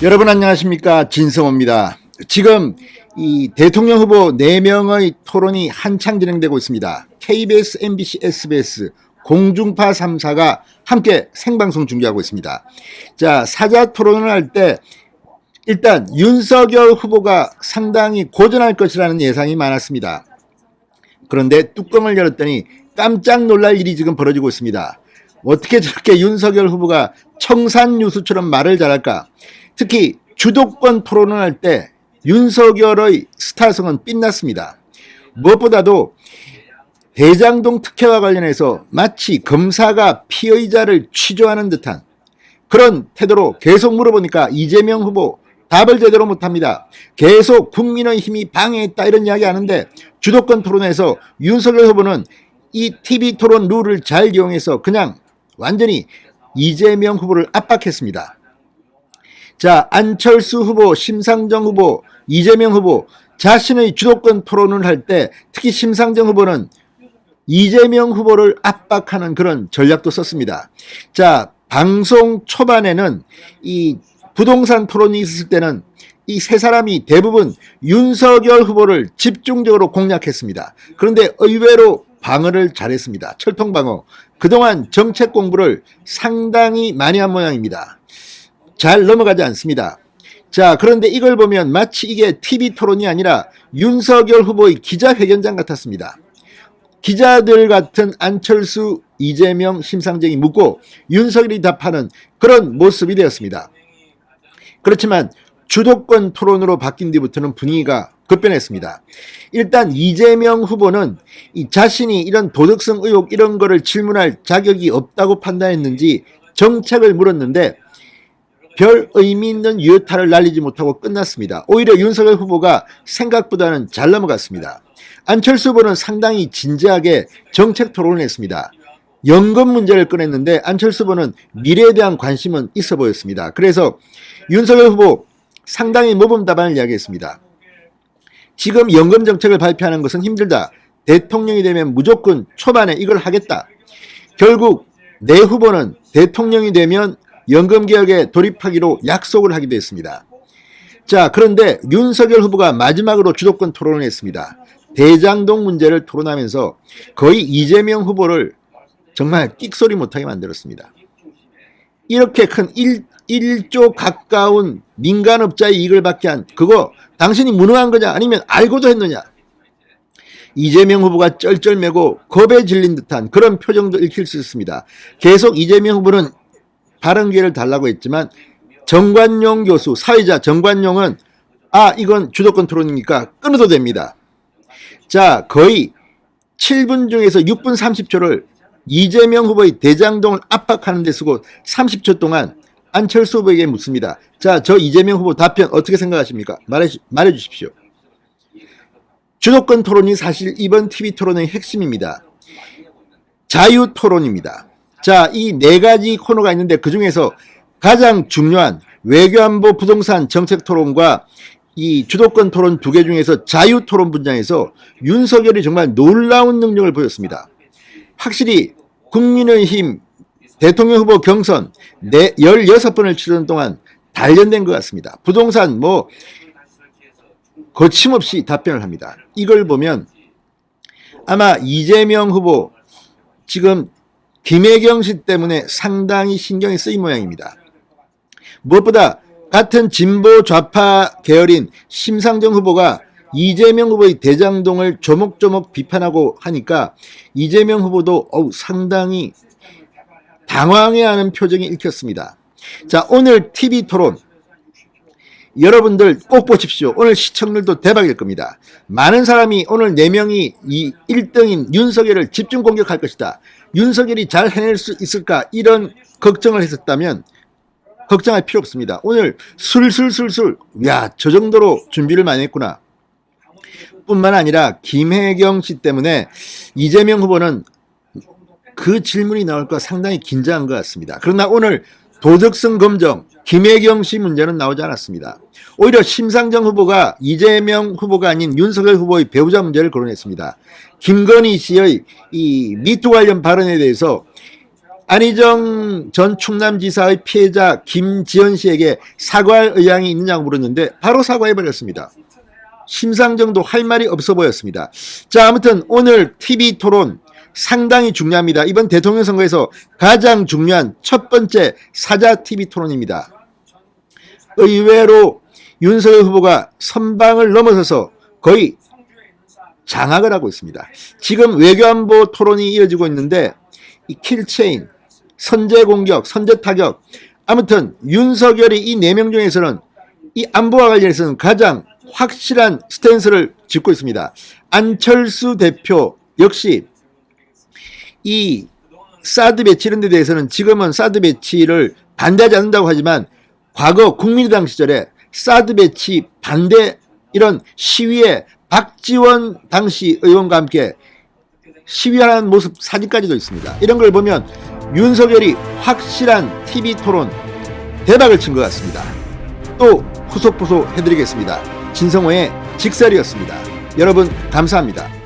여러분 안녕하십니까, 진성호입니다. 지금 이 대통령 후보 4명의 토론이 한창 진행되고 있습니다. KBS, MBC, SBS 공중파 3사가 함께 생방송 중계하고 있습니다. 자, 사자 토론을 할 때 일단 윤석열 후보가 상당히 고전할 것이라는 예상이 많았습니다. 그런데 뚜껑을 열었더니 깜짝 놀랄 일이 지금 벌어지고 있습니다. 어떻게 저렇게 윤석열 후보가 청산유수처럼 말을 잘할까? 특히 주도권 토론을 할 때 윤석열의 스타성은 빛났습니다. 무엇보다도 대장동 특혜와 관련해서 마치 검사가 피의자를 취조하는 듯한 그런 태도로 계속 물어보니까 이재명 후보 답을 제대로 못합니다. 계속 국민의힘이 방해했다 이런 이야기 하는데 주도권 토론에서 윤석열 후보는 이 TV 토론 룰을 잘 이용해서 그냥 완전히 이재명 후보를 압박했습니다. 자, 안철수 후보, 심상정 후보, 이재명 후보 자신의 주도권 토론을 할 때 특히 심상정 후보는 이재명 후보를 압박하는 그런 전략도 썼습니다. 자, 방송 초반에는 이 부동산 토론이 있었을 때는 이 세 사람이 대부분 윤석열 후보를 집중적으로 공략했습니다. 그런데 의외로 방어를 잘했습니다. 철통방어. 그동안 정책 공부를 상당히 많이 한 모양입니다. 잘 넘어가지 않습니다. 자, 그런데 이걸 보면 마치 이게 TV 토론이 아니라 윤석열 후보의 기자회견장 같았습니다. 기자들 같은 안철수, 이재명, 심상정이 묻고 윤석열이 답하는 그런 모습이 되었습니다. 그렇지만 주도권 토론으로 바뀐 뒤부터는 분위기가 급변했습니다. 일단 이재명 후보는 이 자신이 이런 도덕성 의혹 이런 거를 질문할 자격이 없다고 판단했는지 정책을 물었는데 별 의미 있는 유효타를 날리지 못하고 끝났습니다. 오히려 윤석열 후보가 생각보다는 잘 넘어갔습니다. 안철수 후보는 상당히 진지하게 정책 토론을 했습니다. 연금 문제를 꺼냈는데 안철수 후보는 미래에 대한 관심은 있어 보였습니다. 그래서 윤석열 후보 상당히 모범 답안을 이야기했습니다. 지금 연금 정책을 발표하는 것은 힘들다. 대통령이 되면 무조건 초반에 이걸 하겠다. 결국 내 후보는 대통령이 되면 연금개혁에 돌입하기로 약속을 하기도 했습니다. 자, 그런데 윤석열 후보가 마지막으로 주도권 토론을 했습니다. 대장동 문제를 토론하면서 거의 이재명 후보를 정말 끽소리 못하게 만들었습니다. 이렇게 큰 1조 가까운 민간업자의 이익을 받게 한 그거 당신이 무능한 거냐 아니면 알고도 했느냐. 이재명 후보가 쩔쩔매고 겁에 질린 듯한 그런 표정도 읽힐 수 있습니다. 계속 이재명 후보는 발언 기회를 달라고 했지만 정관용 교수, 사회자 정관용은 이건 주도권 토론이니까 끊어도 됩니다. 자, 거의 7분 중에서 6분 30초를 이재명 후보의 대장동을 압박하는 데 쓰고 30초 동안 안철수 후보에게 묻습니다. 자, 저 이재명 후보 답변 어떻게 생각하십니까? 말해 주십시오. 주도권 토론이 사실 이번 TV 토론의 핵심입니다. 자유 토론입니다. 자, 이 4가지 코너가 있는데 그 중에서 가장 중요한 외교안보 부동산 정책 토론과 이 주도권 토론 2개 중에서 자유 토론 분야에서 윤석열이 정말 놀라운 능력을 보였습니다. 확실히 국민의힘 대통령 후보 경선 16번을 치르는 동안 단련된 것 같습니다. 부동산 거침없이 답변을 합니다. 이걸 보면 아마 이재명 후보 지금 김혜경 씨 때문에 상당히 신경이 쓰인 모양입니다. 무엇보다 같은 진보 좌파 계열인 심상정 후보가 이재명 후보의 대장동을 조목조목 비판하고 하니까 이재명 후보도 상당히 당황해하는 표정이 읽혔습니다. 자, 오늘 TV 토론 여러분들 꼭 보십시오. 오늘 시청률도 대박일 겁니다. 많은 사람이 오늘 4명이 이 1등인 윤석열을 집중 공격할 것이다. 윤석열이 잘 해낼 수 있을까 이런 걱정을 했었다면 걱정할 필요 없습니다. 오늘 술술술술 저 정도로 준비를 많이 했구나. 뿐만 아니라 김혜경 씨 때문에 이재명 후보는 그 질문이 나올까 상당히 긴장한 것 같습니다. 그러나 오늘 도덕성 검정 김혜경 씨 문제는 나오지 않았습니다. 오히려 심상정 후보가 이재명 후보가 아닌 윤석열 후보의 배우자 문제를 거론했습니다. 김건희 씨의 이 미투 관련 발언에 대해서 안희정 전 충남지사의 피해자 김지연 씨에게 사과할 의향이 있느냐고 물었는데 바로 사과해버렸습니다. 심상정도 할 말이 없어 보였습니다. 자, 아무튼 오늘 TV 토론 상당히 중요합니다. 이번 대통령 선거에서 가장 중요한 첫 번째 사자 TV 토론입니다. 의외로 윤석열 후보가 선방을 넘어서서 거의 장악을 하고 있습니다. 지금 외교안보 토론이 이어지고 있는데 이 킬체인, 선제 공격, 선제 타격, 아무튼 윤석열이 이 4명 중에서는 이 안보와 관련해서는 가장 확실한 스탠스를 짚고 있습니다. 안철수 대표 역시 이 사드 배치 이런 데 대해서는 지금은 사드 배치를 반대하지 않는다고 하지만 과거 국민의당 시절에 사드 배치 반대 이런 시위에 박지원 당시 의원과 함께 시위하는 모습 사진까지도 있습니다. 이런 걸 보면 윤석열이 확실한 TV 토론 대박을 친 것 같습니다. 또 후속 보소 해드리겠습니다. 진성호의 직설이었습니다. 여러분 감사합니다.